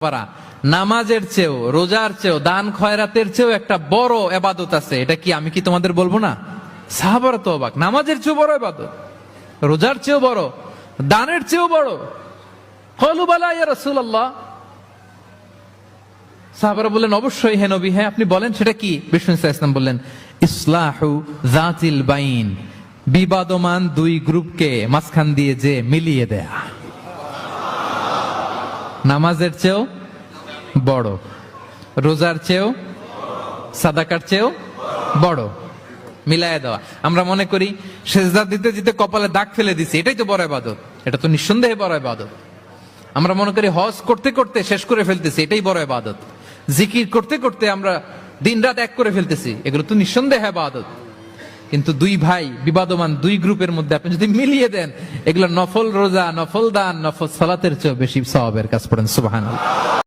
পারা নামাজের চেয়েও, রোজার চেয়েও, দান খয়রাতের চেয়েও একটা বড় ইবাদত আছে। এটা কি আমি কি তোমাদের বলবো না? সাহাবারা তো অবাক, নামাজের চেয়েও বড় ইবাদত, রোজার চেয়েও বড়, দানের চেয়েও বড়। ক্বালু বালা ইয়া রাসূলুল্লাহ। সাহাবারা বললেন অবশ্যই হে নবী, হ্যাঁ আপনি বলেন সেটা কি? বিষ্ণু সাল্লাল্লাহু আলাইহি ওয়াসাল্লাম বললেন ইসলাহু যাতিল বাইন, বিবাদমান দুই গ্রুপকে মাঝখান দিয়ে যে মিলিয়ে দেয়া। নামাজের চেয়েও বড়, রোজার চেয়েও, সাদাকার চেয়েও বড়, মিলায় দেওয়া। আমরা মনে করি সেজদা দিতে দিতে কপালে দাগ ফেলে দিছি, এটাই তো বড় ইবাদত। এটা তো নিঃসন্দেহে বড় ইবাদত। আমরা মনে করি হজ করতে করতে শেষ করে ফেলতেছি, এটাই বড় ইবাদত। জিকির করতে করতে আমরা দিন রাত এক করে ফেলতেছি, এগুলো তো নিঃসন্দেহে ইবাদত। কিন্তু দুই ভাই বিবাদমান দুই গ্রুপের মধ্যে আপনি যদি মিলিয়ে দেন, এগুলো নফল রোজা, নফল দান, নফল সালাতের চেয়েও বেশি সওয়াবের কাজ। পড়েন সুবহানাল্লাহ।